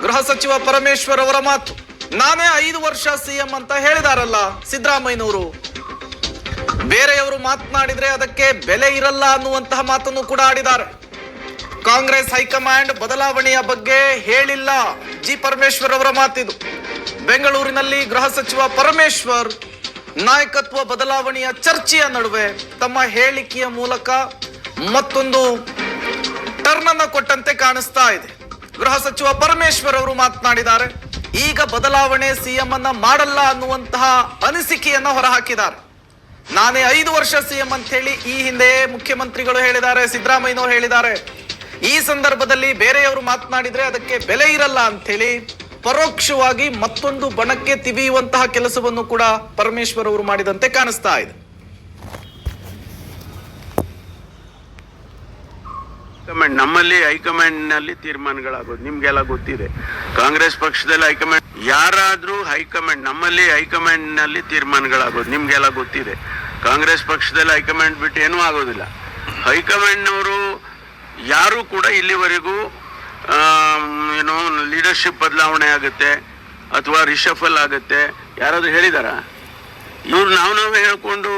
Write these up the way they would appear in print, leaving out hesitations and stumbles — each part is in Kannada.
ಗೃಹ ಸಚಿವ ಪರಮೇಶ್ವರ್ ಅವರ ಮಾತು. ನಾನೇ 5 ವರ್ಷ ಸಿಎಂ ಅಂತ ಹೇಳಿದಾರಲ್ಲ ಸಿದ್ದರಾಮಯ್ಯನವರು. ಬೇರೆಯವರು ಮಾತನಾಡಿದ್ರೆ ಅದಕ್ಕೆ ಬೆಲೆ ಇರಲ್ಲ ಅನ್ನುವಂತಹ ಮಾತನ್ನು ಕೂಡ ಆಡಿದ್ದಾರೆ. ಕಾಂಗ್ರೆಸ್ ಹೈಕಮಾಂಡ್ ಬದಲಾವಣೆಯ ಬಗ್ಗೆ ಹೇಳಿಲ್ಲ. ಜಿ ಪರಮೇಶ್ವರ್ ಅವರ ಮಾತಿದು. ಬೆಂಗಳೂರಿನಲ್ಲಿ ಗೃಹ ಸಚಿವ ಪರಮೇಶ್ವರ್ ನಾಯಕತ್ವ ಬದಲಾವಣೆಯ ಚರ್ಚೆಯ ನಡುವೆ ತಮ್ಮ ಹೇಳಿಕೆಯ ಮೂಲಕ ಮತ್ತೊಂದು ಟರ್ನ್ ಅನ್ನು ಕೊಟ್ಟಂತೆ ಕಾಣಿಸ್ತಾ ಇದೆ. ಗೃಹ ಸಚಿವ ಪರಮೇಶ್ವರ್ ಅವರು ಮಾತನಾಡಿದ್ದಾರೆ. ಈಗ ಬದಲಾವಣೆ ಸಿಎಂ ಅನ್ನ ಮಾಡಲ್ಲ ಅನ್ನುವಂತಹ ಅನಿಸಿಕೆಯನ್ನ ಹೊರಹಾಕಿದ್ದಾರೆ. ನಾನೇ 5 ವರ್ಷ ಸಿಎಂ ಅಂತ ಹೇಳಿ ಈ ಹಿಂದೆ ಮುಖ್ಯಮಂತ್ರಿಗಳು ಹೇಳಿದ್ದಾರೆ, ಸಿದ್ದರಾಮಯ್ಯನವರು ಹೇಳಿದ್ದಾರೆ. ಈ ಸಂದರ್ಭದಲ್ಲಿ ಬೇರೆಯವರು ಮಾತನಾಡಿದ್ರೆ ಅದಕ್ಕೆ ಬೆಲೆ ಇರಲ್ಲ ಅಂತ ಹೇಳಿ ಪರೋಕ್ಷವಾಗಿ ಮತ್ತೊಂದು ಬಣಕ್ಕೆ ತಿವಿಯುವಂತಹ ಕೆಲಸವನ್ನು ಕೂಡ ಪರಮೇಶ್ವರ್ ಅವರು ಮಾಡಿದಂತೆ ಕಾಣಿಸ್ತಾ ಇದೆ. ನಮ್ಮಲ್ಲಿ ಹೈಕಮಾಂಡ್ ನಲ್ಲಿ ತೀರ್ಮಾನಗಳಾಗೋದು ನಿಮ್ಗೆಲ್ಲ ಗೊತ್ತಿದೆ. ಕಾಂಗ್ರೆಸ್ ಪಕ್ಷದಲ್ಲಿ ಹೈಕಮಾಂಡ್ ಯಾರಾದ್ರೂ ಹೈಕಮಾಂಡ್ ನಮ್ಮಲ್ಲಿ ಹೈಕಮಾಂಡ್ ನಲ್ಲಿ ತೀರ್ಮಾನಗಳಾಗೋದು ನಿಮ್ಗೆಲ್ಲ ಗೊತ್ತಿದೆ. ಕಾಂಗ್ರೆಸ್ ಪಕ್ಷದಲ್ಲಿ ಹೈಕಮಾಂಡ್ ಬಿಟ್ಟು ಏನೂ ಆಗೋದಿಲ್ಲ. ಹೈಕಮಾಂಡ್ನವರು ಯಾರು ಕೂಡ ಇಲ್ಲಿವರೆಗೂ ಏನೋ ಲೀಡರ್ಶಿಪ್ ಬದಲಾವಣೆ ಆಗುತ್ತೆ ಅಥವಾ ರಿಷಫಲ್ ಆಗುತ್ತೆ ಯಾರಾದ್ರೂ ಹೇಳಿದಾರ? ಇವ್ರು ನಾವೇ ಹೇಳ್ಕೊಂಡು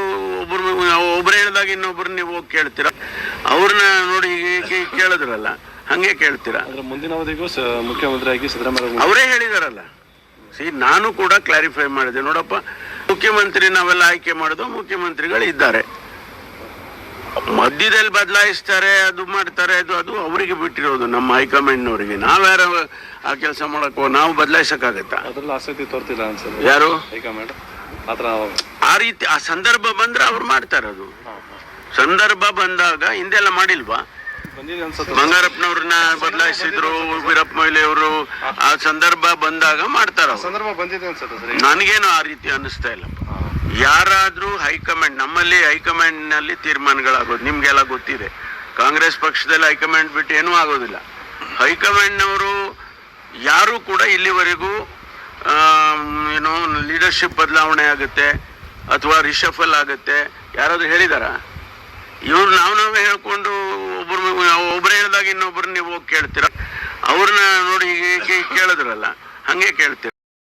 ಒಬ್ರು ಹೇಳಿದಾಗ ಇನ್ನೊಬ್ರು ನೀವು ಹೋಗಿ ಕೇಳ್ತೀರಾ? ಅವ್ರನ್ನ ನೋಡಿ ಕೇಳಿದ್ರಲ್ಲ, ಹಂಗೆ ಕೇಳ್ತೀರಾ? ಮುಂದಿನ ಅವಧಿಗೂ ಮುಖ್ಯಮಂತ್ರಿಯಾಗಿ ಸಿದ್ದರಾಮಯ್ಯ ಅವರೇ ಹೇಳಿದಾರಲ್ಲ. ನಾನು ಕೂಡ ಕ್ಲಾರಿಫೈ ಮಾಡಿದೆ. ನೋಡಪ್ಪ, ಮುಖ್ಯಮಂತ್ರಿ ನಾವೆಲ್ಲ ಆಯ್ಕೆ ಮಾಡೋದು ಮುಖ್ಯಮಂತ್ರಿಗಳು ಇದ್ದಾರೆ. ಮಧ್ಯದಲ್ಲಿ ಬದಲಾಯಿಸ್ತಾರೆ, ಅದು ಮಾಡ್ತಾರೆ, ಅದು ಅವರಿಗೆ ಬಿಟ್ಟಿರೋದು, ನಮ್ಮ ಹೈಕಮಾಂಡ್ನವರಿಗೆ. ನಾವ್ಯಾರ ಆ ಕೆಲಸ ಮಾಡಕ್ಕೋ ನಾವು ಬದಲಾಯಿಸಕ್ಕಾಗತ್ತಾ? ಅದ್ರಲ್ಲಿ ಆಸಕ್ತಿ ತೋರ್ತಿಲ್ಲ ಅನ್ಸುತ್ತೆ ಯಾರು ಹೈಕಮಾಂಡ್. ಆ ರೀತಿ ಆ ಸಂದರ್ಭ ಬಂದ್ರೆ ಅವ್ರು ಮಾಡ್ತಾರೆ. ಅದು ಸಂದರ್ಭ ಬಂದಾಗ ಹಿಂದೆಲ್ಲ ಮಾಡಿಲ್ವಾ? ಬಂಗಾರಪ್ಪನವ್ರನ್ನ ಬದಲಾಯಿಸಿದ್ರು, ವೀರಪ್ಪ ಮೊಯ್ಲಿ ಅವರು. ಆ ಸಂದರ್ಭ ಬಂದಾಗ ಮಾಡ್ತಾರ. ಸಂದರ್ಭ ಬಂದಿದೆ ಅನ್ಸುತ್ತೆ. ನನಗೇನು ಆ ರೀತಿ ಅನ್ನಿಸ್ತಾ ಇಲ್ಲ. ಯಾರಾದ್ರೂ ಹೈಕಮಾಂಡ್ ನಮ್ಮಲ್ಲಿ ಹೈಕಮಾಂಡ್ ನಲ್ಲಿ ತೀರ್ಮಾನಗಳಾಗೋದು ನಿಮ್ಗೆಲ್ಲ ಗೊತ್ತಿದೆ. ಕಾಂಗ್ರೆಸ್ ಪಕ್ಷದಲ್ಲಿ ಹೈಕಮಾಂಡ್ ಬಿಟ್ಟು ಏನೂ ಆಗೋದಿಲ್ಲ. ಹೈಕಮಾಂಡ್ನವರು ಯಾರು ಕೂಡ ಇಲ್ಲಿವರೆಗೂ ಏನೋ ಲೀಡರ್ಶಿಪ್ ಬದಲಾವಣೆ ಆಗುತ್ತೆ ಅಥವಾ ರಿಷಫಲ್ ಆಗುತ್ತೆ ಯಾರಾದ್ರೂ ಹೇಳಿದಾರ? ಇವ್ರು ನಾವೇ ಹೇಳ್ಕೊಂಡು ಒಬ್ರು ಹೇಳಿದಾಗ ಇನ್ನೊಬ್ರು ನೀವು ಹೋಗಿ ಕೇಳ್ತೀರಾ? ಅವ್ರನ್ನ ನೋಡಿ ಕೇಳಿದ್ರಲ್ಲ, ಹಂಗೆ ಕೇಳ್ತೀರಾ?